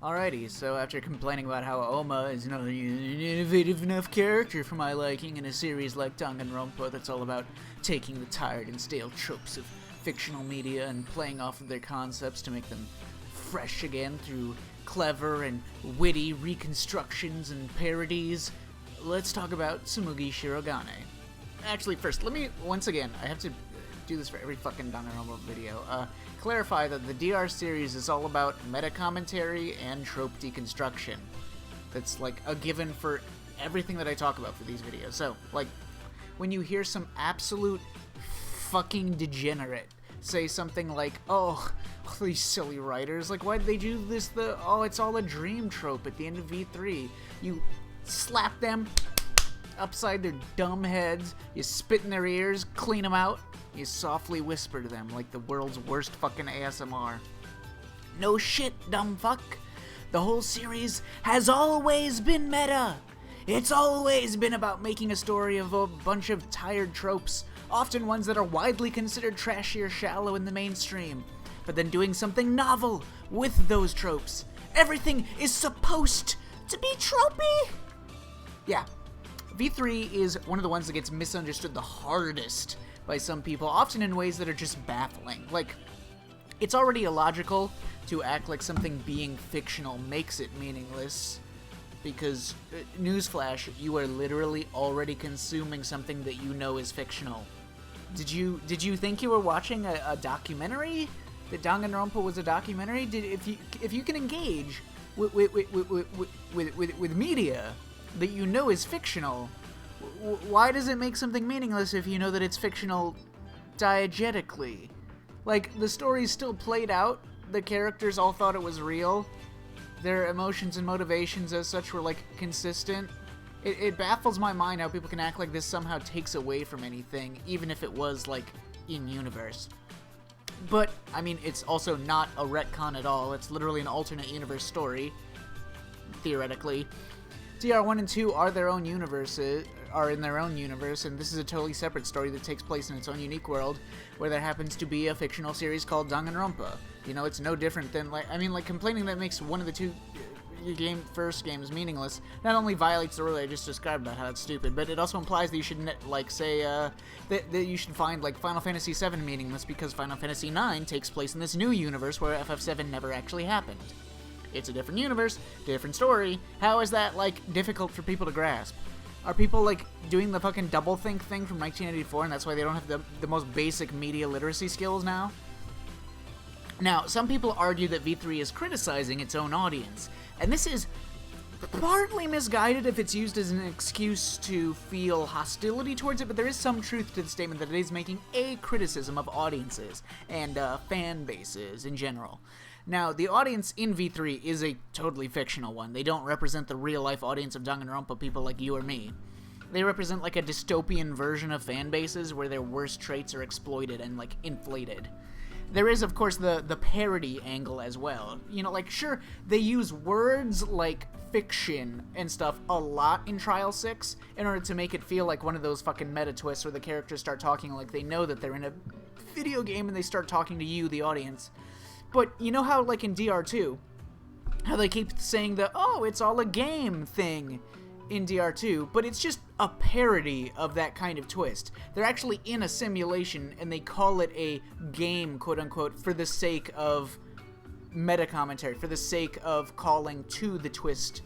Alrighty, so after complaining about how Oma is not an innovative enough character for my liking in a series like Danganronpa that's all about taking the tired and stale tropes of fictional media and playing off of their concepts to make them fresh again through clever and witty reconstructions and parodies, let's talk about Tsumugi Shirogane. Actually, first, let me, once again, I have to do this for every fucking Danganronpa video, clarify that the DR series is all about meta-commentary and trope deconstruction. That's, like, a given for everything that I talk about for these videos. So, like, when you hear some absolute fucking degenerate say something like, oh, these silly writers, like, why did they do this, it's all a dream trope at the end of V3, you slap them upside their dumb heads, you spit in their ears, clean them out, you softly whisper to them like the world's worst fucking ASMR. No shit, dumb fuck. The whole series has always been meta. It's always been about making a story of a bunch of tired tropes, often ones that are widely considered trashy or shallow in the mainstream, but then doing something novel with those tropes. Everything is supposed to be tropey. Yeah, V3 is one of the ones that gets misunderstood the hardest by some people, often in ways that are just baffling. Like, it's already illogical to act like something being fictional makes it meaningless, because, newsflash, you are literally already consuming something that you know is fictional. Did you think you were watching a documentary? That Danganronpa was a documentary? If you can engage with media that you know is fictional, why does it make something meaningless if you know that it's fictional diegetically? Like, the story's still played out, the characters all thought it was real, their emotions and motivations as such were, like, consistent. It baffles my mind how people can act like this somehow takes away from anything, even if it was, like, in-universe. But, I mean, it's also not a retcon at all, it's literally an alternate universe story, theoretically. DR1 and 2 are in their own universe, and this is a totally separate story that takes place in its own unique world, where there happens to be a fictional series called Danganronpa. You know, it's no different than, complaining that makes one of the two first games meaningless not only violates the rule I just described about how it's stupid, but it also implies that you should, that you should find, like, Final Fantasy VII meaningless because Final Fantasy IX takes place in this new universe where FF7 never actually happened. It's a different universe, different story. How is that, like, difficult for people to grasp? Are people, like, doing the fucking doublethink thing from 1984 and that's why they don't have the most basic media literacy skills now? Now, some people argue that V3 is criticizing its own audience, and this is partly misguided if it's used as an excuse to feel hostility towards it, but there is some truth to the statement that it is making a criticism of audiences and fan bases in general. Now, the audience in V3 is a totally fictional one. They don't represent the real-life audience of Danganronpa people like you or me. They represent, like, a dystopian version of fan bases where their worst traits are exploited and, like, inflated. There is, of course, the parody angle as well. You know, like, sure, they use words like fiction and stuff a lot in Trial 6 in order to make it feel like one of those fucking meta twists where the characters start talking like they know that they're in a video game and they start talking to you, the audience. But you know how, like, in DR2, how they keep saying the, oh, it's all a game thing in DR2, but it's just a parody of that kind of twist. They're actually in a simulation, and they call it a game, quote-unquote, for the sake of meta-commentary, for the sake of calling to the twist.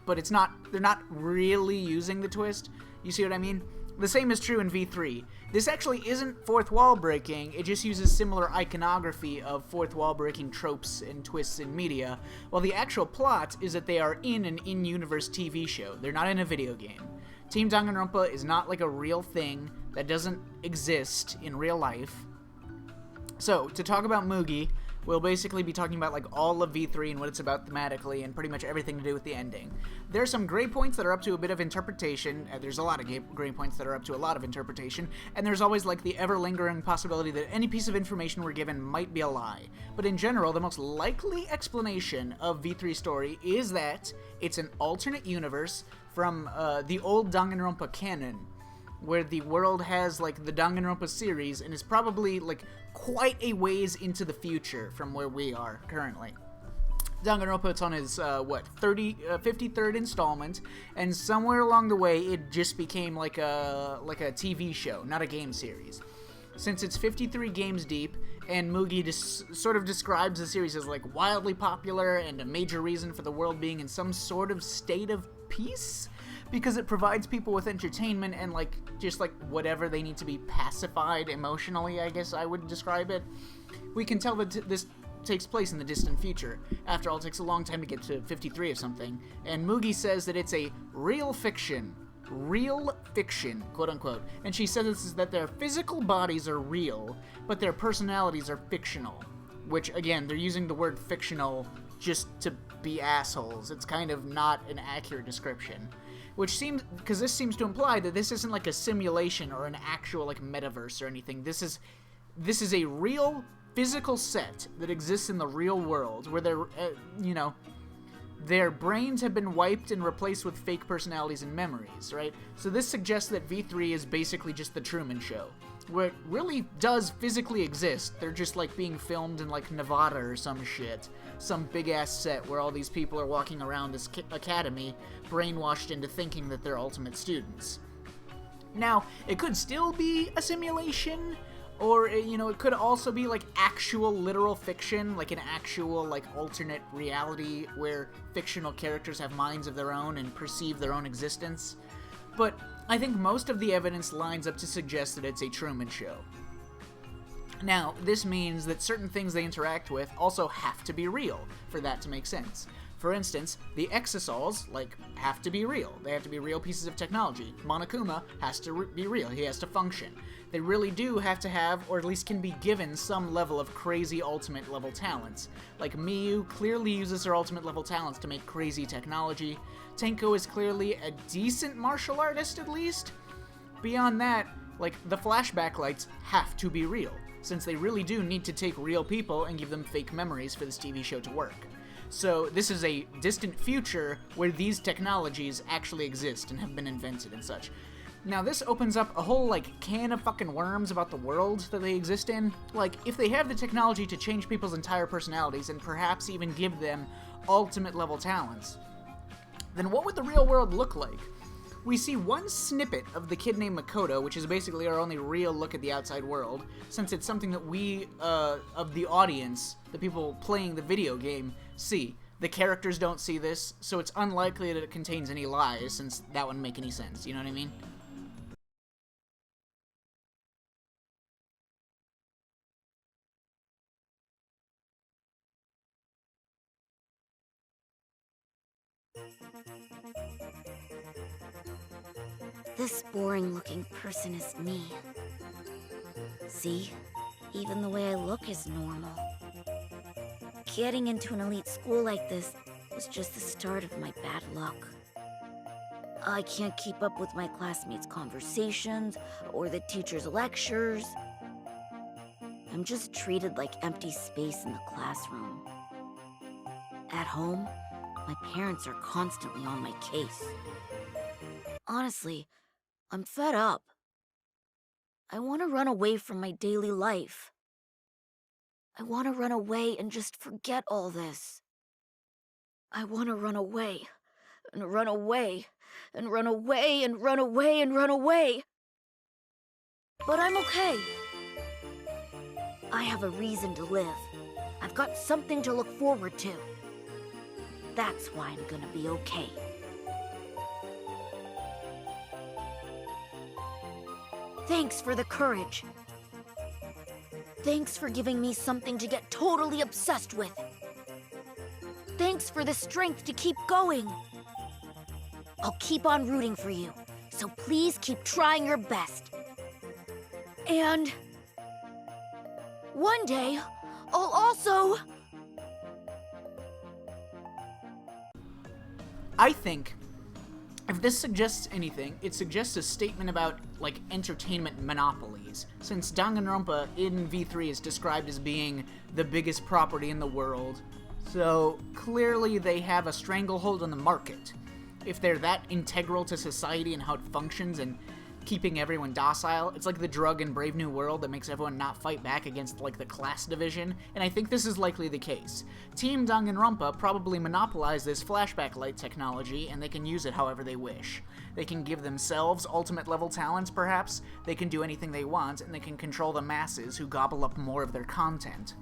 But it's not, they're not really using the twist. You see what I mean? The same is true in V3. This actually isn't fourth wall breaking, it just uses similar iconography of fourth wall breaking tropes and twists in media, while the actual plot is that they are in an in-universe TV show. They're not in a video game. Team Danganronpa is not like a real thing that doesn't exist in real life. So, to talk about Mugi, we'll basically be talking about, like, all of V3 and what it's about thematically and pretty much everything to do with the ending. There are some gray points that are up to a bit of interpretation, there's a lot of gray points that are up to a lot of interpretation, and there's always, like, the ever-lingering possibility that any piece of information we're given might be a lie. But in general, the most likely explanation of V3's story is that it's an alternate universe from the old Danganronpa canon, where the world has, like, the Danganronpa series and is probably, like, quite a ways into the future from where we are currently. Danganronpa, it's on his, 53rd installment, and somewhere along the way, it just became like a TV show, not a game series. Since it's 53 games deep, and Mugi sort of describes the series as, like, wildly popular and a major reason for the world being in some sort of state of peace, because it provides people with entertainment and, like, just, like, whatever they need to be pacified emotionally, I guess I would describe it. We can tell that this takes place in the distant future. After all, it takes a long time to get to 53 of something, and Mugi says that it's a real fiction, quote-unquote, and she says that their physical bodies are real, but their personalities are fictional, which, again, they're using the word fictional just to be assholes. It's kind of not an accurate description, which seems, because this seems to imply that this isn't like a simulation or an actual, like, metaverse or anything. This is a real physical set that exists in the real world, where their brains have been wiped and replaced with fake personalities and memories, right? So this suggests that V3 is basically just the Truman Show, where it really does physically exist. They're just, like, being filmed in, like, Nevada or some shit. Some big-ass set where all these people are walking around this academy, brainwashed into thinking that they're ultimate students. Now, it could still be a simulation, or, it could also be, like, actual literal fiction, like an actual, like, alternate reality where fictional characters have minds of their own and perceive their own existence. But I think most of the evidence lines up to suggest that it's a Truman Show. Now, this means that certain things they interact with also have to be real for that to make sense. For instance, the exosols, have to be real. They have to be real pieces of technology. Monokuma has to be real. He has to function. They really do have to have, or at least can be given, some level of crazy ultimate level talents. Like, Miyu clearly uses her ultimate level talents to make crazy technology. Tenko is clearly a decent martial artist, at least. Beyond that, the flashback lights have to be real, since they really do need to take real people and give them fake memories for this TV show to work. So this is a distant future where these technologies actually exist and have been invented and such. Now this opens up a whole, can of fucking worms about the world that they exist in. If they have the technology to change people's entire personalities and perhaps even give them ultimate level talents, then what would the real world look like? We see one snippet of the kid named Makoto, which is basically our only real look at the outside world, since it's something that we, of the audience, the people playing the video game, see. The characters don't see this, so it's unlikely that it contains any lies, since that wouldn't make any sense, you know what I mean? This boring-looking person is me. See? Even the way I look is normal. Getting into an elite school like this was just the start of my bad luck. I can't keep up with my classmates' conversations or the teachers' lectures. I'm just treated like empty space in the classroom. At home, my parents are constantly on my case. Honestly, I'm fed up. I want to run away from my daily life. I want to run away and just forget all this. I want to run away, and run away, and run away, and run away, and run away. But I'm okay. I have a reason to live. I've got something to look forward to. That's why I'm gonna be okay. Thanks for the courage. Thanks for giving me something to get totally obsessed with. Thanks for the strength to keep going. I'll keep on rooting for you, so please keep trying your best. And one day, I'll also... I think, if this suggests anything, it suggests a statement about, entertainment monopolies, since Danganronpa in V3 is described as being the biggest property in the world, so clearly they have a stranglehold on the market. If they're that integral to society and how it functions and keeping everyone docile. It's like the drug in Brave New World that makes everyone not fight back against, like, the class division, and I think this is likely the case. Team Danganronpa probably monopolized this flashback light technology, and they can use it however they wish. They can give themselves ultimate-level talents, perhaps, they can do anything they want, and they can control the masses who gobble up more of their content.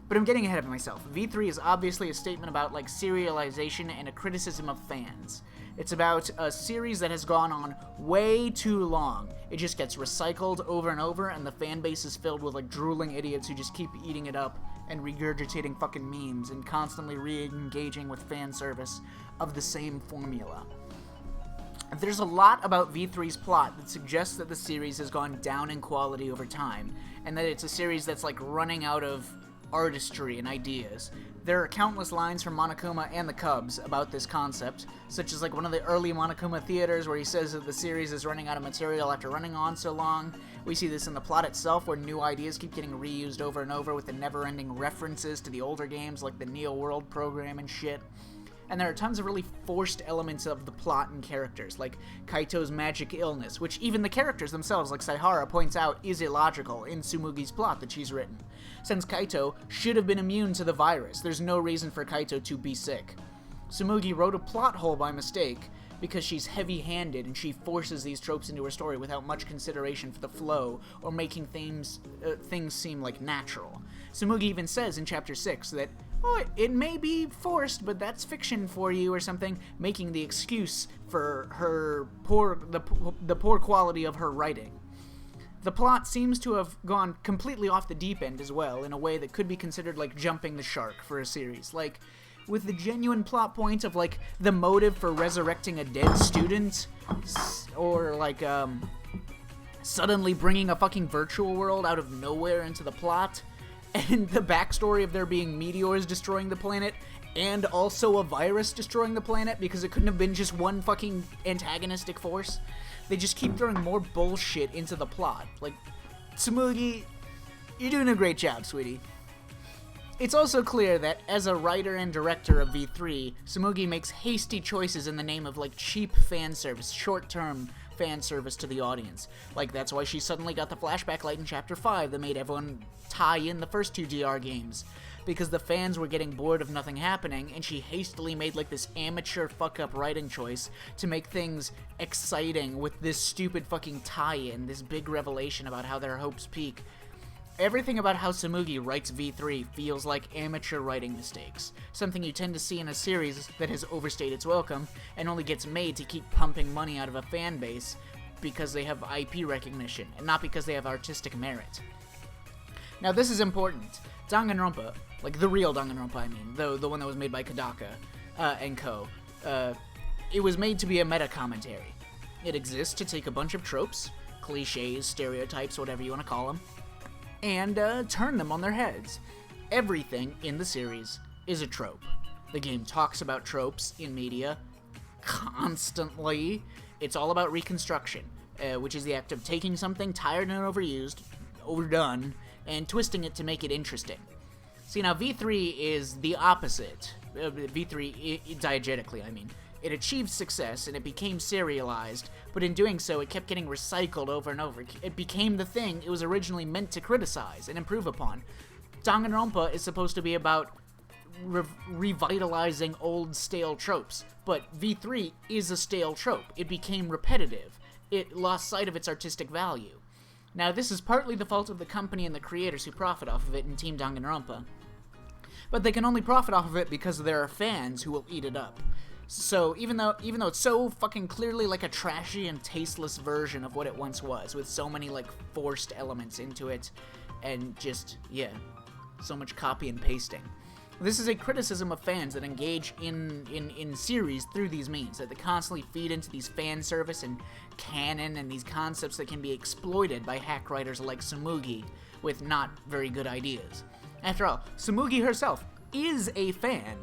But I'm getting ahead of myself. V3 is obviously a statement about, like, serialization and a criticism of fans. It's about a series that has gone on way too long. It just gets recycled over and over, and the fan base is filled with, like, drooling idiots who just keep eating it up and regurgitating fucking memes and constantly re-engaging with fan service of the same formula. There's a lot about V3's plot that suggests that the series has gone down in quality over time, and that it's a series that's, like, running out of artistry and ideas. There are countless lines from Monokuma and the Cubs about this concept, such as, like, one of the early Monokuma theaters where he says that the series is running out of material after running on so long. We see this in the plot itself, where new ideas keep getting reused over and over with the never-ending references to the older games, like the Neo World program and shit. And there are tons of really forced elements of the plot and characters, like Kaito's magic illness, which even the characters themselves, like Saihara, points out is illogical in Tsumugi's plot that she's written. Since Kaito should have been immune to the virus, there's no reason for Kaito to be sick. Tsumugi wrote a plot hole by mistake because she's heavy-handed and she forces these tropes into her story without much consideration for the flow or making things seem like natural. Tsumugi even says in Chapter 6 that, oh, it may be forced, but that's fiction for you or something, making the excuse for her the poor quality of her writing. The plot seems to have gone completely off the deep end as well, in a way that could be considered like jumping the shark for a series. Like, with the genuine plot point of, like, the motive for resurrecting a dead student, or, like, suddenly bringing a fucking virtual world out of nowhere into the plot, and the backstory of there being meteors destroying the planet, and also a virus destroying the planet, because it couldn't have been just one fucking antagonistic force. They just keep throwing more bullshit into the plot. Like, Tsumugi, you're doing a great job, sweetie. It's also clear that, as a writer and director of V3, Tsumugi makes hasty choices in the name of, like, cheap fan service, short-term fan service to the audience. Like, that's why she suddenly got the flashback light in Chapter 5 that made everyone tie in the first two DR games. Because the fans were getting bored of nothing happening, and she hastily made, like, this amateur fuck-up writing choice to make things exciting with this stupid fucking tie-in, this big revelation about how their hopes peak. Everything about how Tsumugi writes V3 feels like amateur writing mistakes, something you tend to see in a series that has overstayed its welcome and only gets made to keep pumping money out of a fan base because they have IP recognition, and not because they have artistic merit. Now, this is important. Danganronpa, like the real Danganronpa, I mean, the one that was made by Kodaka and co., it was made to be a meta-commentary. It exists to take a bunch of tropes, cliches, stereotypes, whatever you want to call them, and turn them on their heads. Everything in the series is a trope. The game talks about tropes in media constantly. It's all about reconstruction, which is the act of taking something tired and overused, overdone, and twisting it to make it interesting. See, now V3 is the opposite. V3, diegetically, I mean. It achieved success, and it became serialized, but in doing so, it kept getting recycled over and over. It became the thing it was originally meant to criticize and improve upon. Danganronpa is supposed to be about revitalizing old, stale tropes, but V3 is a stale trope. It became repetitive. It lost sight of its artistic value. Now, this is partly the fault of the company and the creators who profit off of it in Team Danganronpa, but they can only profit off of it because there are fans who will eat it up. So, even though it's so fucking clearly like a trashy and tasteless version of what it once was, with so many, like, forced elements into it, and just, yeah, so much copy and pasting. This is a criticism of fans that engage in series through these means, that they constantly feed into these fan service and canon and these concepts that can be exploited by hack writers like Tsumugi with not very good ideas. After all, Tsumugi herself is a fan.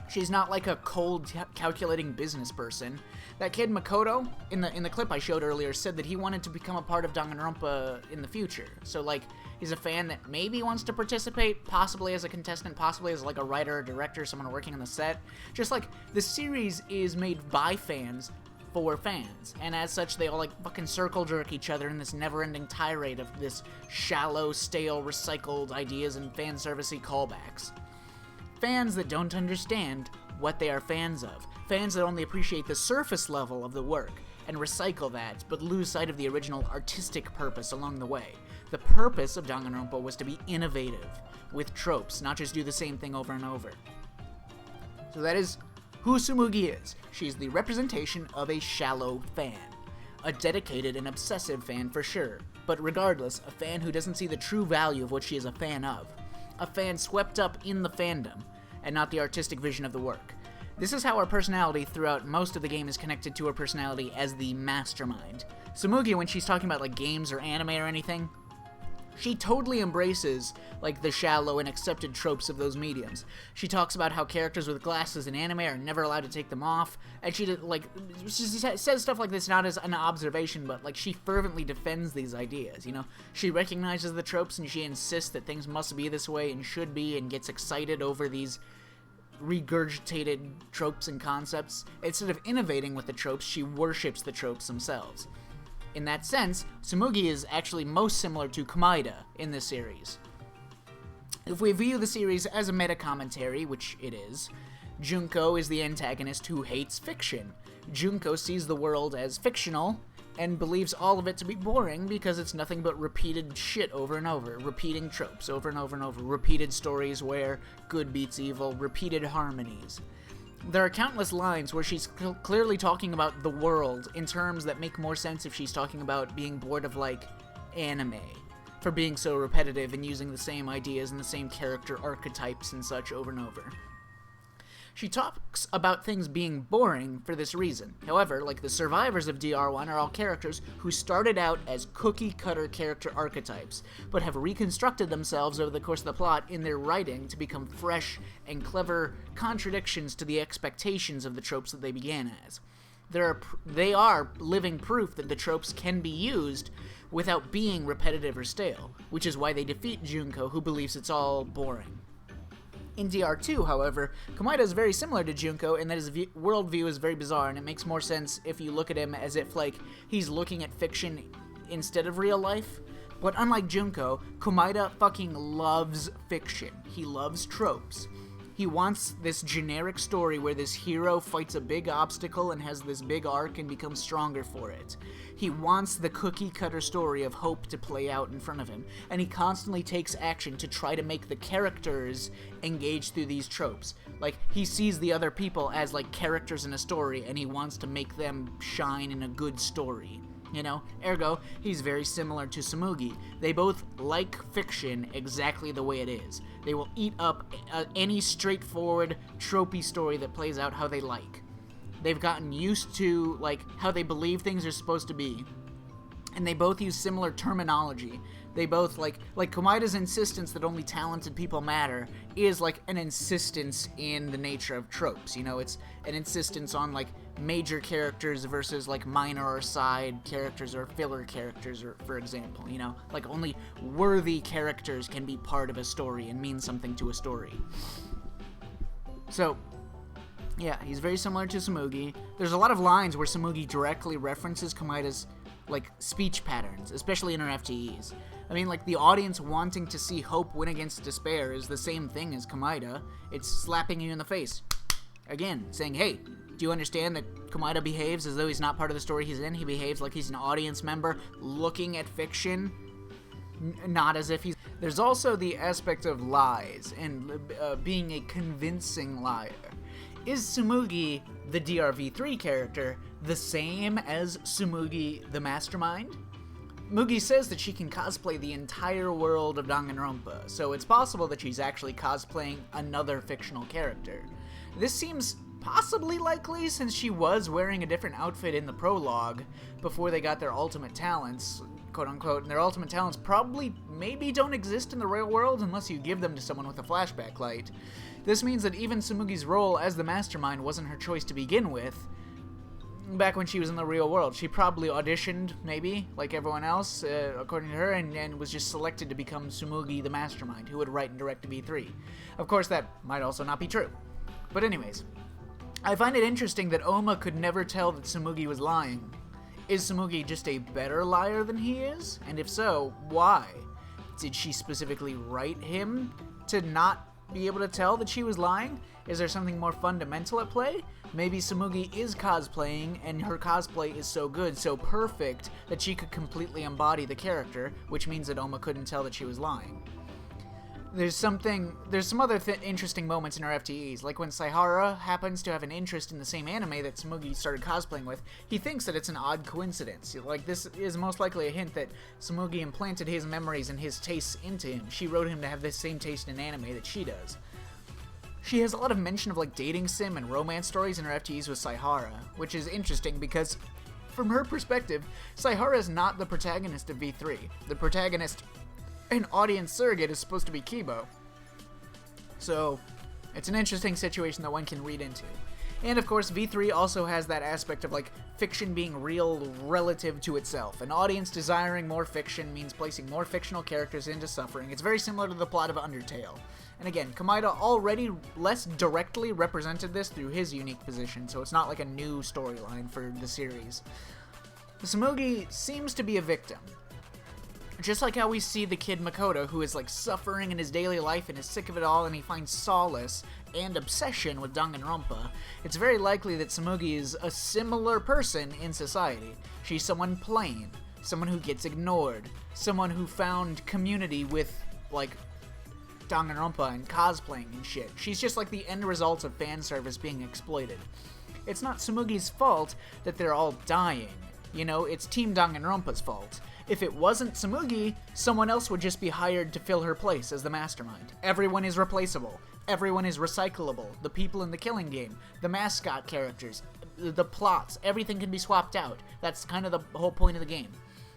She's not like a cold, calculating business person. That kid Makoto, in the clip I showed earlier, said that he wanted to become a part of Danganronpa in the future. So, like, he's a fan that maybe wants to participate, possibly as a contestant, possibly as, like, a writer or director, someone working on the set. Just like, the series is made by fans for fans, and as such, they all, like, fucking circle jerk each other in this never-ending tirade of this shallow, stale, recycled ideas and fan servicey callbacks. Fans that don't understand what they are fans of. Fans that only appreciate the surface level of the work and recycle that, but lose sight of the original artistic purpose along the way. The purpose of Danganronpa was to be innovative with tropes, not just do the same thing over and over. So that is who Tsumugi is. She's the representation of a shallow fan. A dedicated and obsessive fan for sure, but regardless, a fan who doesn't see the true value of what she is a fan of. A fan swept up in the fandom, and not the artistic vision of the work. This is how her personality throughout most of the game is connected to her personality as the mastermind. Tsumugi, when she's talking about, like, games or anime or anything, she totally embraces, like, the shallow and accepted tropes of those mediums. She talks about how characters with glasses in anime are never allowed to take them off, and she says stuff like this not as an observation, but, like, she fervently defends these ideas, you know? She recognizes the tropes and she insists that things must be this way and should be, and gets excited over these regurgitated tropes and concepts. Instead of innovating with the tropes, she worships the tropes themselves. In that sense, Tsumugi is actually most similar to Komaeda in this series. If we view the series as a meta-commentary, which it is, Junko is the antagonist who hates fiction. Junko sees the world as fictional, and believes all of it to be boring because it's nothing but repeated shit over and over, repeating tropes over and over and over, repeated stories where good beats evil, repeated harmonies. There are countless lines where she's clearly talking about the world in terms that make more sense if she's talking about being bored of, like, anime, for being so repetitive and using the same ideas and the same character archetypes and such over and over. She talks about things being boring for this reason. However, like the survivors of DR1 are all characters who started out as cookie-cutter character archetypes, but have reconstructed themselves over the course of the plot in their writing to become fresh and clever contradictions to the expectations of the tropes that they began as. They are living proof that the tropes can be used without being repetitive or stale, which is why they defeat Junko, who believes it's all boring. In DR2, however, Komaeda is very similar to Junko in that his worldview is very bizarre, and it makes more sense if you look at him as if, like, he's looking at fiction instead of real life. But unlike Junko, Komaeda fucking loves fiction. He loves tropes. He wants this generic story where this hero fights a big obstacle and has this big arc and becomes stronger for it. He wants the cookie-cutter story of hope to play out in front of him, and he constantly takes action to try to make the characters engage through these tropes. Like, he sees the other people as, like, characters in a story, and he wants to make them shine in a good story. You know, ergo, he's very similar to Tsumugi. They both like fiction exactly the way it is. They will eat up any straightforward, tropey story that plays out how they like. They've gotten used to, like, how they believe things are supposed to be. And they both use similar terminology. They both, like Komaeda's insistence that only talented people matter is, like, an insistence in the nature of tropes. You know, it's an insistence on, like, major characters versus, like, minor or side characters or filler characters, or, for example, you know? Like, only worthy characters can be part of a story and mean something to a story. So, yeah, he's very similar to Tsumugi. There's a lot of lines where Tsumugi directly references Komaeda's, like, speech patterns, especially in her FTEs. I mean, like, the audience wanting to see hope win against despair is the same thing as Komaeda. It's slapping you in the face. Again, saying, hey, do you understand that Komaeda behaves as though he's not part of the story he's in? He behaves like he's an audience member looking at fiction, not as if he's... There's also the aspect of lies and being a convincing liar. Is Tsumugi, the DRV3 character, the same as Tsumugi, the mastermind? Mugi says that she can cosplay the entire world of Danganronpa, so it's possible that she's actually cosplaying another fictional character. This seems possibly likely since she was wearing a different outfit in the prologue before they got their ultimate talents, quote-unquote, and their ultimate talents probably maybe don't exist in the real world unless you give them to someone with a flashback light. This means that even Tsumugi's role as the mastermind wasn't her choice to begin with. Back when she was in the real world, she probably auditioned, maybe, like everyone else, according to her, and was just selected to become Tsumugi the mastermind, who would write and direct V3. Of course, that might also not be true. But anyways, I find it interesting that Oma could never tell that Tsumugi was lying. Is Tsumugi just a better liar than he is? And if so, why? Did she specifically write him to not be able to tell that she was lying? Is there something more fundamental at play? Maybe Tsumugi is cosplaying, and her cosplay is so good, so perfect, that she could completely embody the character, which means that Oma couldn't tell that she was lying. There's some other interesting moments in her FTEs, like when Saihara happens to have an interest in the same anime that Tsumugi started cosplaying with. He thinks that it's an odd coincidence. Like, this is most likely a hint that Tsumugi implanted his memories and his tastes into him. She wrote him to have the same taste in anime that she does. She has a lot of mention of like dating sim and romance stories in her FTEs with Saihara, which is interesting because from her perspective, Saihara is not the protagonist of V3. The protagonist and audience surrogate is supposed to be Kibo. So, it's an interesting situation that one can read into. And of course, V3 also has that aspect of like fiction being real relative to itself. An audience desiring more fiction means placing more fictional characters into suffering. It's very similar to the plot of Undertale. And again, Kamaida already less directly represented this through his unique position, so it's not like a new storyline for the series. Tsumugi seems to be a victim. Just like how we see the kid Makoto, who is like suffering in his daily life and is sick of it all, and he finds solace and obsession with Danganronpa, it's very likely that Tsumugi is a similar person in society. She's someone plain, someone who gets ignored, someone who found community with, like, Danganronpa and cosplaying and shit. She's just like the end result of fan service being exploited. It's not Tsumugi's fault that they're all dying. You know, it's Team Danganronpa's fault. If it wasn't Tsumugi, someone else would just be hired to fill her place as the mastermind. Everyone is replaceable. Everyone is recyclable. The people in the killing game, the mascot characters, the plots, everything can be swapped out. That's kind of the whole point of the game.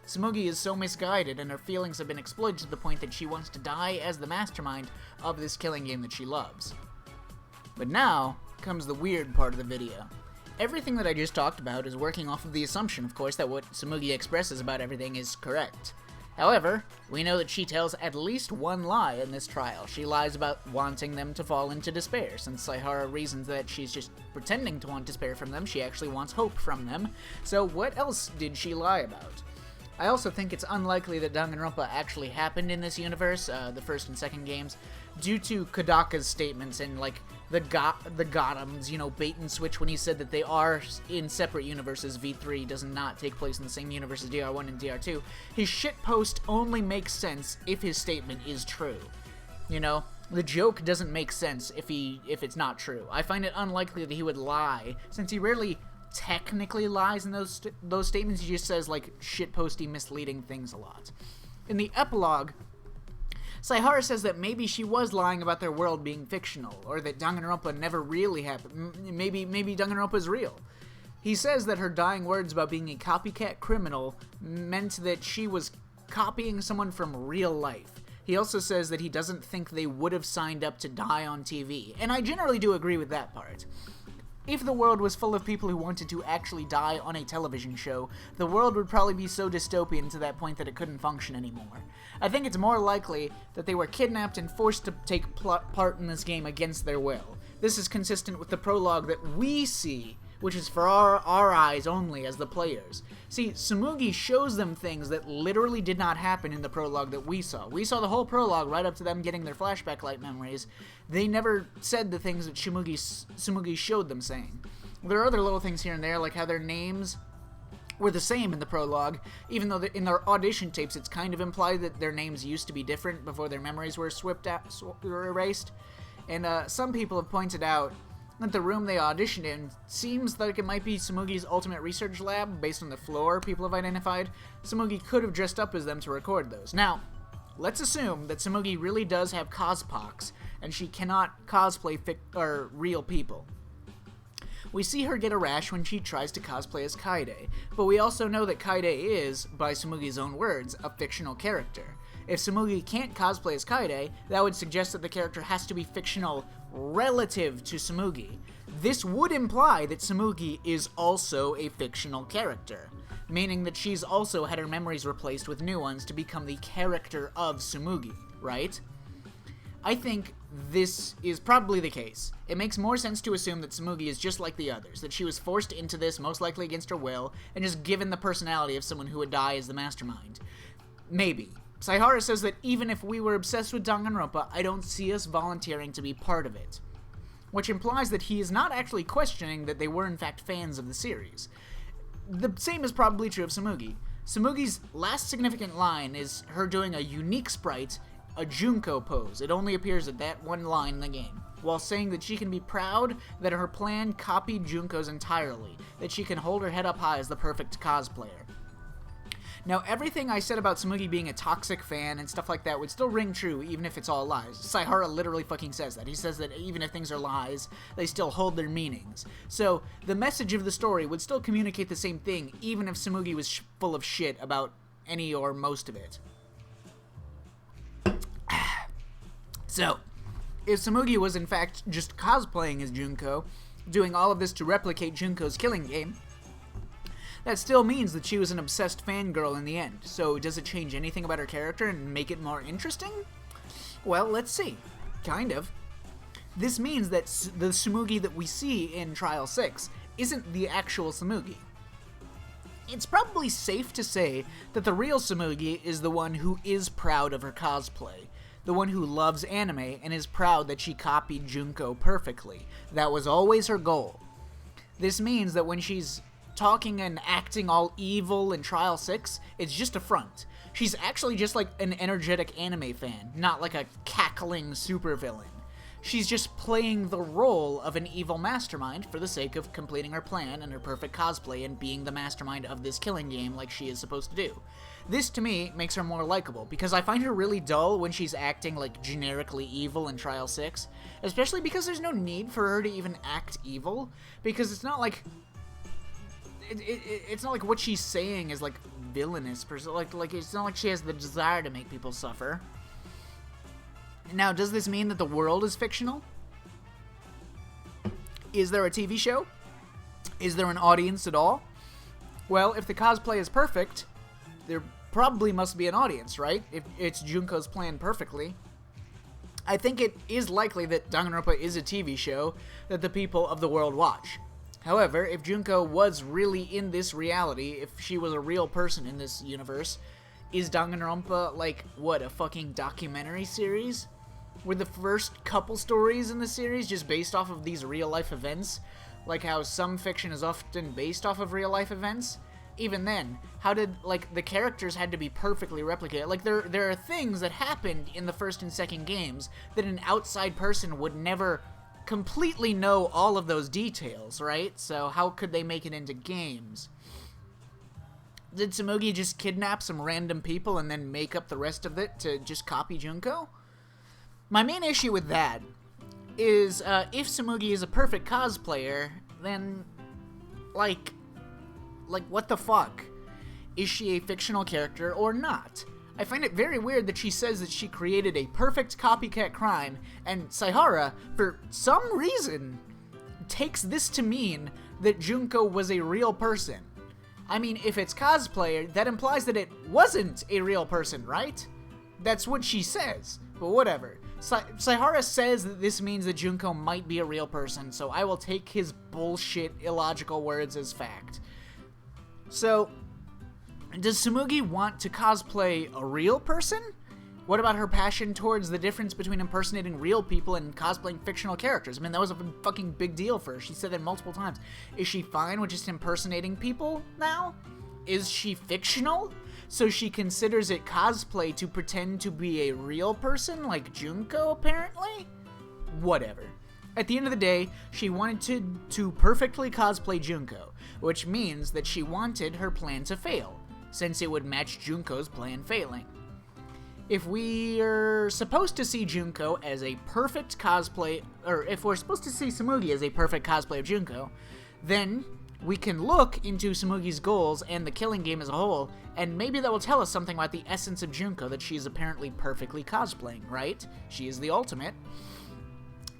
Tsumugi is so misguided and her feelings have been exploited to the point that she wants to die as the mastermind of this killing game that she loves. But now comes the weird part of the video. Everything that I just talked about is working off of the assumption, of course, that what Tsumugi expresses about everything is correct. However, we know that she tells at least one lie in this trial. She lies about wanting them to fall into despair, since Saihara reasons that she's just pretending to want despair from them, she actually wants hope from them. So what else did she lie about? I also think it's unlikely that Danganronpa actually happened in this universe, the first and second games, due to Kodaka's statements and, like, the Gothams, you know, bait and switch when he said that they are in separate universes. V3 does not take place in the same universe as DR1 and DR2. His shitpost only makes sense if his statement is true. You know, the joke doesn't make sense if it's not true. I find it unlikely that he would lie, since he rarely technically lies in those statements. He just says, like, shitposty, misleading things a lot. In the epilogue, Saihara says that maybe she was lying about their world being fictional, or that Danganronpa never really happened. Maybe Danganronpa is real. He says that her dying words about being a copycat criminal meant that she was copying someone from real life. He also says that he doesn't think they would have signed up to die on TV, and I generally do agree with that part. If the world was full of people who wanted to actually die on a television show, the world would probably be so dystopian to that point that it couldn't function anymore. I think it's more likely that they were kidnapped and forced to take part in this game against their will. This is consistent with the prologue that we see, which is for our eyes only as the players. See, Tsumugi shows them things that literally did not happen in the prologue that we saw. We saw the whole prologue right up to them getting their flashback light memories. They never said the things that Tsumugi showed them saying. There are other little things here and there, like how their names were the same in the prologue, even though in their audition tapes it's kind of implied that their names used to be different before their memories were erased. And some people have pointed out that the room they auditioned in seems like it might be Tsumugi's ultimate research lab based on the floor people have identified. Tsumugi could have dressed up as them to record those. Now, let's assume that Tsumugi really does have cospox and she cannot cosplay real people. We see her get a rash when she tries to cosplay as Kaide, but we also know that Kaide is, by Tsumugi's own words, a fictional character. If Tsumugi can't cosplay as Kaide, that would suggest that the character has to be fictional relative to Tsumugi. This would imply that Tsumugi is also a fictional character, meaning that she's also had her memories replaced with new ones to become the character of Tsumugi, right? I think this is probably the case. It makes more sense to assume that Tsumugi is just like the others, that she was forced into this, most likely against her will, and just given the personality of someone who would die as the mastermind. Maybe. Saihara says that even if we were obsessed with Danganronpa, I don't see us volunteering to be part of it. Which implies that he is not actually questioning that they were in fact fans of the series. The same is probably true of Tsumugi. Tsumugi's last significant line is her doing a unique sprite, a Junko pose. It only appears at that one line in the game, while saying that she can be proud that her plan copied Junko's entirely, that she can hold her head up high as the perfect cosplayer. Now, everything I said about Tsumugi being a toxic fan and stuff like that would still ring true, even if it's all lies. Saihara literally fucking says that. He says that even if things are lies, they still hold their meanings. So, the message of the story would still communicate the same thing, even if Tsumugi was full of shit about any or most of it. So, if Tsumugi was in fact just cosplaying as Junko, doing all of this to replicate Junko's killing game, that still means that she was an obsessed fangirl in the end. So does it change anything about her character and make it more interesting? Well, let's see. Kind of. This means that the Tsumugi that we see in Trial 6 isn't the actual Tsumugi. It's probably safe to say that the real Tsumugi is the one who is proud of her cosplay. The one who loves anime and is proud that she copied Junko perfectly. That was always her goal. This means that when she's talking and acting all evil in Trial 6, it's just a front. She's actually just like an energetic anime fan, not like a cackling supervillain. She's just playing the role of an evil mastermind for the sake of completing her plan and her perfect cosplay and being the mastermind of this killing game like she is supposed to do. This, to me, makes her more likable, because I find her really dull when she's acting like generically evil in Trial 6, especially because there's no need for her to even act evil, because it's not like it's not like what she's saying is like villainous, like it's not like she has the desire to make people suffer. Now, does this mean that the world is fictional? Is there a TV show? Is there an audience at all? Well, if the cosplay is perfect, there probably must be an audience, right? If it's Junko's plan perfectly. I think it is likely that Danganronpa is a TV show that the people of the world watch. However, if Junko was really in this reality, if she was a real person in this universe, is Danganronpa like, what, a fucking documentary series? Were the first couple stories in the series just based off of these real-life events? Like how some fiction is often based off of real-life events? Even then, how did, like, the characters had to be perfectly replicated? Like, there are things that happened in the first and second games that an outside person would never completely know all of those details, right? So how could they make it into games? Did Tsumugi just kidnap some random people and then make up the rest of it to just copy Junko? My main issue with that is, if Tsumugi is a perfect cosplayer, then, like, what the fuck? Is she a fictional character or not? I find it very weird that she says that she created a perfect copycat crime, and Saihara, for some reason, takes this to mean that Junko was a real person. I mean, if it's cosplayer, that implies that it wasn't a real person, right? That's what she says, but whatever. Saihara says that this means that Junko might be a real person, so I will take his bullshit, illogical words as fact. So, does Tsumugi want to cosplay a real person? What about her passion towards the difference between impersonating real people and cosplaying fictional characters? I mean, that was a fucking big deal for her. She said that multiple times. Is she fine with just impersonating people now? Is she fictional? So she considers it cosplay to pretend to be a real person, like Junko, apparently? Whatever. At the end of the day, she wanted to perfectly cosplay Junko, which means that she wanted her plan to fail, since it would match Junko's plan failing. If we're supposed to see Junko as a perfect cosplay, or if we're supposed to see Tsumugi as a perfect cosplay of Junko, then we can look into Tsumugi's goals and the killing game as a whole, and maybe that will tell us something about the essence of Junko that she is apparently perfectly cosplaying, right? She is the ultimate.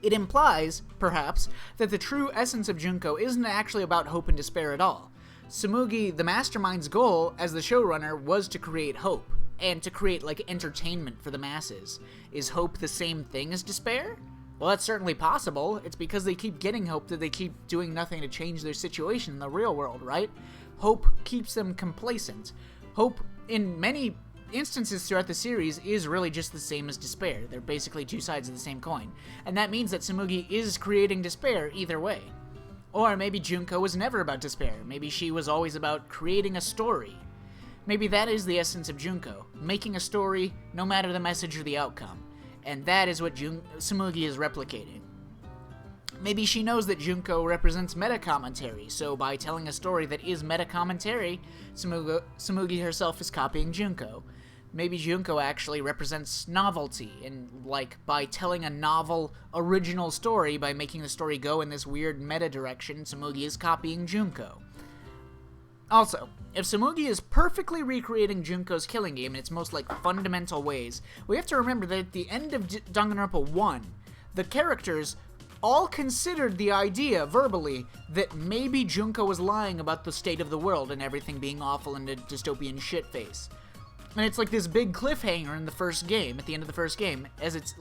It implies, perhaps, that the true essence of Junko isn't actually about hope and despair at all. Tsumugi, the mastermind's goal as the showrunner, was to create hope, and to create, like, entertainment for the masses. Is hope the same thing as despair? Well, that's certainly possible. It's because they keep getting hope that they keep doing nothing to change their situation in the real world, right? Hope keeps them complacent. Hope, in many instances throughout the series, is really just the same as despair. They're basically two sides of the same coin. And that means that Tsumugi is creating despair either way. Or maybe Junko was never about despair. Maybe she was always about creating a story. Maybe that is the essence of Junko, making a story no matter the message or the outcome. And that is what Tsumugi is replicating. Maybe she knows that Junko represents meta-commentary, so by telling a story that is meta-commentary, Tsumugi herself is copying Junko. Maybe Junko actually represents novelty, and, like, by telling a novel, original story, by making the story go in this weird meta-direction, Tsumugi is copying Junko. Also, if Tsumugi is perfectly recreating Junko's killing game in its most, like, fundamental ways, we have to remember that at the end of Danganronpa 1, the characters all considered the idea, verbally, that maybe Junko was lying about the state of the world and everything being awful and a dystopian shitface. And it's like this big cliffhanger in the first game, at the end of the first game, as it's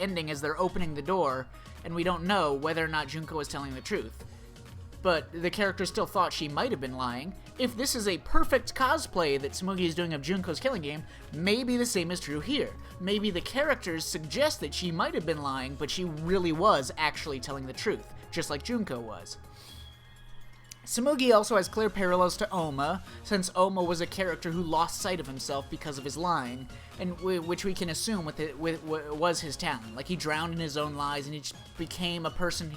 ending as they're opening the door, and we don't know whether or not Junko is telling the truth. But the character still thought she might have been lying. If this is a perfect cosplay that Tsumugi is doing of Junko's killing game, maybe the same is true here. Maybe the characters suggest that she might have been lying, but she really was actually telling the truth, just like Junko was. Tsumugi also has clear parallels to Oma, since Oma was a character who lost sight of himself because of his lying, and which we can assume was his talent. Like, he drowned in his own lies, and he just became a person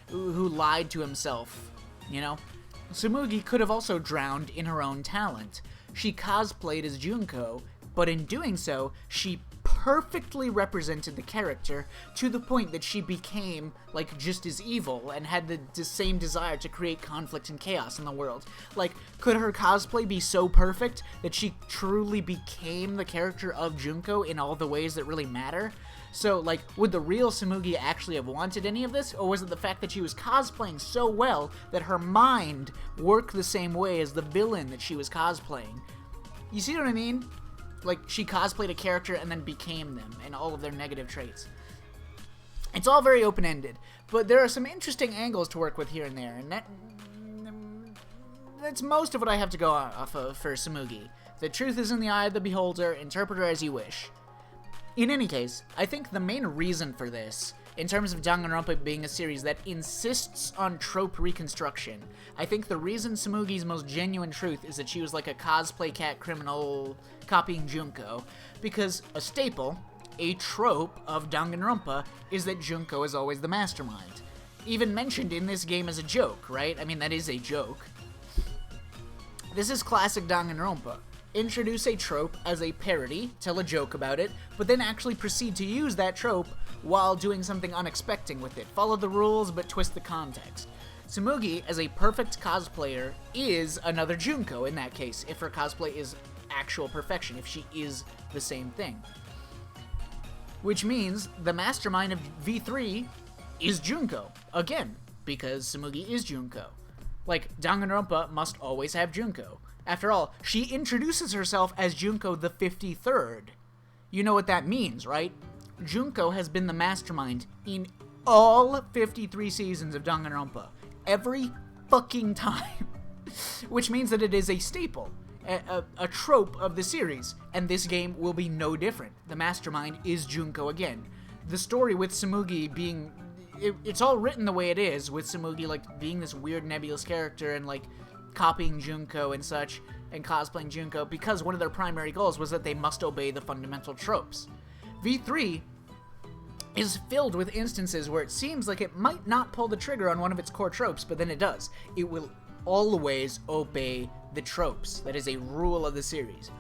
who lied to himself, you know? Tsumugi could have also drowned in her own talent. She cosplayed as Junko, but in doing so, she perfectly represented the character to the point that she became, like, just as evil and had the same desire to create conflict and chaos in the world. Like, could her cosplay be so perfect that she truly became the character of Junko in all the ways that really matter? So, like, would the real Tsumugi actually have wanted any of this, or was it the fact that she was cosplaying so well that her mind worked the same way as the villain that she was cosplaying? You see what I mean? Like, she cosplayed a character and then became them, and all of their negative traits. It's all very open-ended, but there are some interesting angles to work with here and there, and that's most of what I have to go off of for Tsumugi. The truth is in the eye of the beholder, interpret her as you wish. In any case, I think the main reason for this, in terms of Danganronpa being a series that insists on trope reconstruction, I think the reason Tsumugi's most genuine truth is that she was like a cosplay cat criminal copying Junko, because a staple, a trope of Danganronpa, is that Junko is always the mastermind. Even mentioned in this game as a joke, right? I mean, that is a joke. This is classic Danganronpa. Introduce a trope as a parody, tell a joke about it, but then actually proceed to use that trope while doing something unexpected with it. Follow the rules, but twist the context. Tsumugi, as a perfect cosplayer, is another Junko in that case, if her cosplay is actual perfection, if she is the same thing. Which means the mastermind of V3 is Junko, again, because Tsumugi is Junko. Like, Danganronpa must always have Junko. After all, she introduces herself as Junko the 53rd. You know what that means, right? Junko has been the mastermind in all 53 seasons of Danganronpa. Every fucking time. Which means that it is a staple, a trope of the series, and this game will be no different. The mastermind is Junko again. The story with Tsumugi being... It's all written the way it is, with Tsumugi, like, being this weird nebulous character and, like, copying Junko and such, and cosplaying Junko, because one of their primary goals was that they must obey the fundamental tropes. V3 is filled with instances where it seems like it might not pull the trigger on one of its core tropes, but then it does. It will always obey the tropes. That is a rule of the series.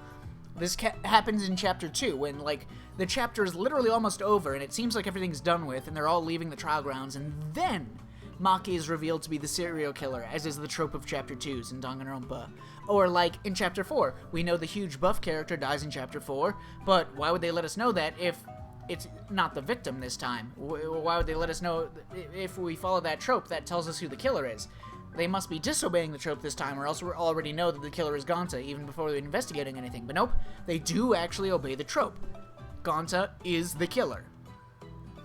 This happens in Chapter 2, when, like, the chapter is literally almost over, and it seems like everything's done with, and they're all leaving the trial grounds, and then Maki is revealed to be the serial killer, as is the trope of Chapter 2s in Danganronpa. Or, like, in Chapter 4, we know the huge buff character dies in Chapter 4, but why would they let us know that if it's not the victim this time? Why would they let us know if we follow that trope that tells us who the killer is? they must be disobeying the trope this time, or else we already know that the killer is Gonta, even before we're investigating anything. But nope, they do actually obey the trope. Gonta is the killer.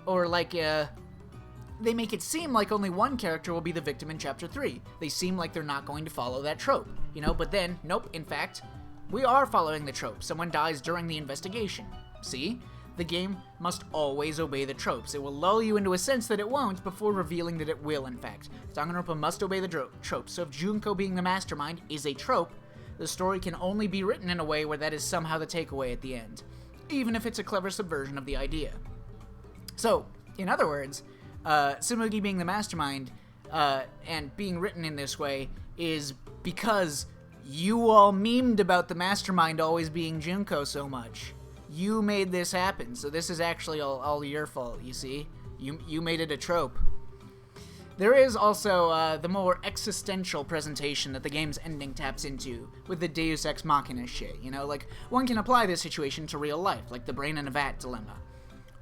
Or like, they make it seem like only one character will be the victim in Chapter 3. They seem like they're not going to follow that trope, you know, but then, nope, in fact, we are following the trope. Someone dies during the investigation. See? The game must always obey the tropes. It will lull you into a sense that it won't before revealing that it will, in fact. Danganronpa must obey the tropes, so if Junko being the mastermind is a trope, the story can only be written in a way where that is somehow the takeaway at the end, even if it's a clever subversion of the idea. So, in other words, Tsumugi being the mastermind and being written in this way is because you all memed about the mastermind always being Junko so much. You made this happen, so this is actually all your fault, you see? You made it a trope. There is also the more existential presentation that the game's ending taps into, with the Deus Ex Machina shit, you know? Like, one can apply this situation to real life, like the brain in a vat dilemma.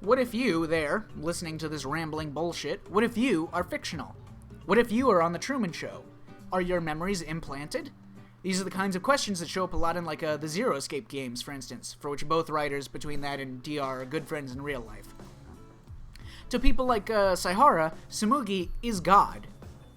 What if you, there, listening to this rambling bullshit, what if you are fictional? What if you are on The Truman Show? Are your memories implanted? These are the kinds of questions that show up a lot in, like, the Zero Escape games, for instance, for which both writers between that and DR are good friends in real life. To people like Saihara, Tsumugi is God.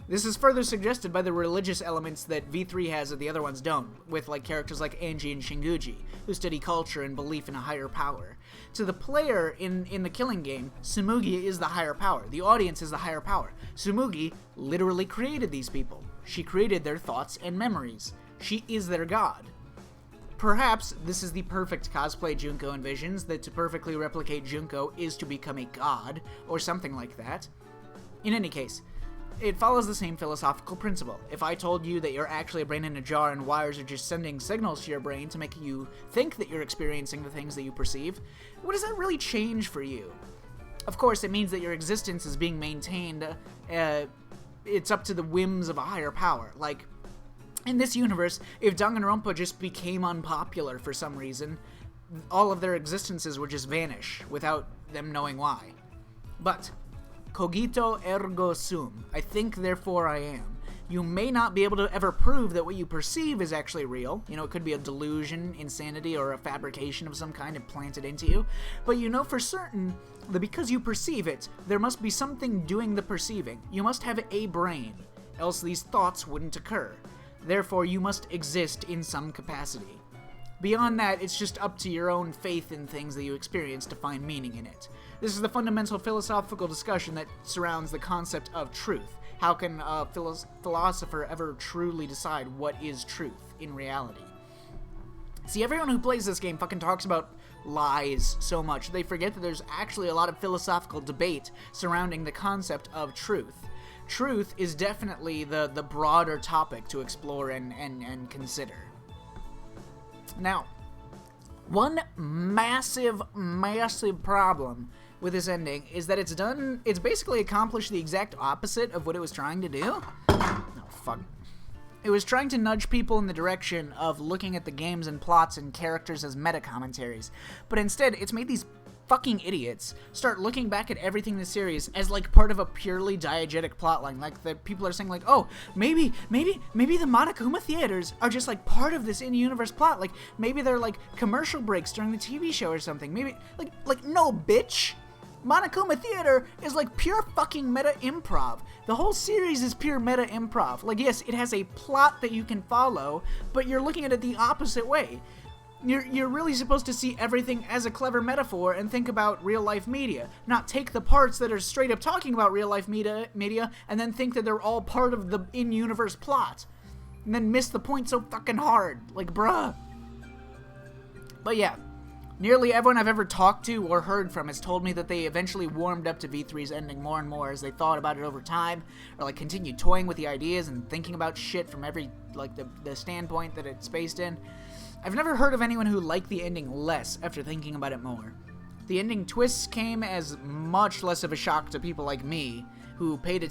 This is further suggested by the religious elements that V3 has that the other ones don't, with, like, characters like Angie and Shinguji, who study culture and belief in a higher power. To the player in the killing game, Tsumugi is the higher power. The audience is the higher power. Tsumugi literally created these people. She created their thoughts and memories. She is their god. Perhaps this is the perfect cosplay Junko envisions, that to perfectly replicate Junko is to become a god, or something like that. In any case, it follows the same philosophical principle. If I told you that you're actually a brain in a jar and wires are just sending signals to your brain to make you think that you're experiencing the things that you perceive, what does that really change for you? Of course, it means that your existence is being maintained. It's up to the whims of a higher power. Like, in this universe, if Danganronpa just became unpopular for some reason, all of their existences would just vanish without them knowing why. But cogito ergo sum. I think, therefore I am. You may not be able to ever prove that what you perceive is actually real. You know, it could be a delusion, insanity, or a fabrication of some kind implanted into you. But you know for certain that because you perceive it, there must be something doing the perceiving. You must have a brain, else these thoughts wouldn't occur. Therefore, you must exist in some capacity. Beyond that, it's just up to your own faith in things that you experience to find meaning in it. This is the fundamental philosophical discussion that surrounds the concept of truth. How can a philosopher ever truly decide what is truth in reality? See, everyone who plays this game fucking talks about lies so much, they forget that there's actually a lot of philosophical debate surrounding the concept of truth. Truth is definitely the broader topic to explore and consider. Now, one massive problem with this ending is that it's basically accomplished the exact opposite of what it was trying to do. Oh, fuck. It was trying to nudge people in the direction of looking at the games and plots and characters as meta-commentaries, but instead it's made these fucking idiots start looking back at everything in the series as like part of a purely diegetic plotline. Like, the people are saying like, oh, maybe the Monokuma theaters are just like part of this in-universe plot. Like, maybe they're like commercial breaks during the TV show or something. Maybe like no, bitch. Monokuma Theater is like pure fucking meta improv. The whole series is pure meta improv. Like, yes, it has a plot that you can follow, but you're looking at it the opposite way. You're really supposed to see everything as a clever metaphor and think about real-life media, not take the parts that are straight up talking about real-life media and then think that they're all part of the in-universe plot, and then miss the point so fucking hard. Like, bruh. But yeah, nearly everyone I've ever talked to or heard from has told me that they eventually warmed up to V3's ending more and more as they thought about it over time, or like continued toying with the ideas and thinking about shit from every, like, the standpoint that it's based in. I've never heard of anyone who liked the ending less after thinking about it more. The ending twists came as much less of a shock to people like me, who paid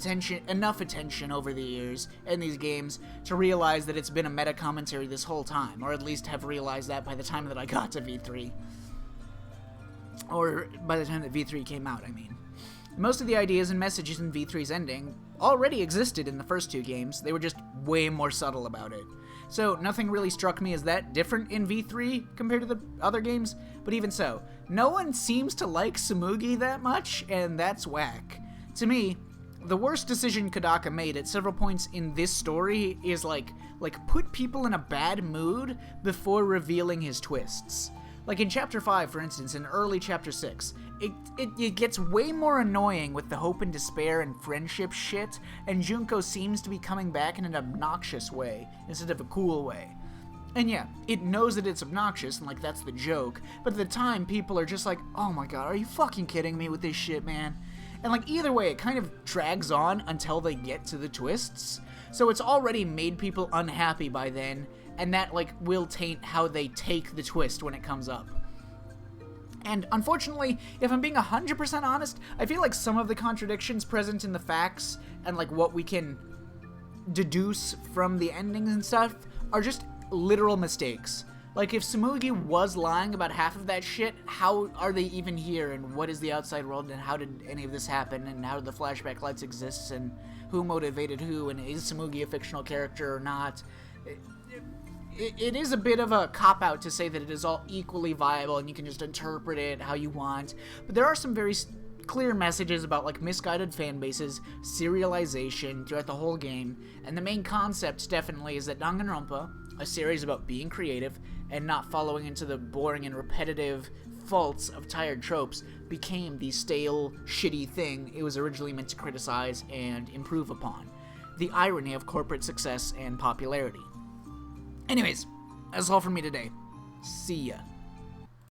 enough attention over the years in these games to realize that it's been a meta-commentary this whole time, or at least have realized that by the time that I got to V3. Or by the time that V3 came out, I mean. Most of the ideas and messages in V3's ending already existed in the first two games, they were just way more subtle about it. So nothing really struck me as that different in V3 compared to the other games, but even so, no one seems to like Tsumugi that much, and that's whack. To me, the worst decision Kodaka made at several points in this story is like put people in a bad mood before revealing his twists. Like in Chapter 5, for instance, in early Chapter 6, it gets way more annoying with the hope and despair and friendship shit, and Junko seems to be coming back in an obnoxious way, instead of a cool way. And yeah, it knows that it's obnoxious, and like, that's the joke, but at the time, people are just like, oh my god, are you fucking kidding me with this shit, man? And like, either way, it kind of drags on until they get to the twists, so it's already made people unhappy by then, and that, like, will taint how they take the twist when it comes up. And unfortunately, if I'm being 100% honest, I feel like some of the contradictions present in the facts and, like, what we can deduce from the endings and stuff are just literal mistakes. Like, if Tsumugi was lying about half of that shit, how are they even here, and what is the outside world, and how did any of this happen, and how did the flashback lights exist, and who motivated who, and is Tsumugi a fictional character or not? It is a bit of a cop-out to say that it is all equally viable and you can just interpret it how you want, but there are some very clear messages about, like, misguided fan bases, serialization throughout the whole game, and the main concept definitely is that Danganronpa, a series about being creative and not following into the boring and repetitive faults of tired tropes, became the stale, shitty thing it was originally meant to criticize and improve upon. The irony of corporate success and popularity. Anyways, that's all from me today. See ya.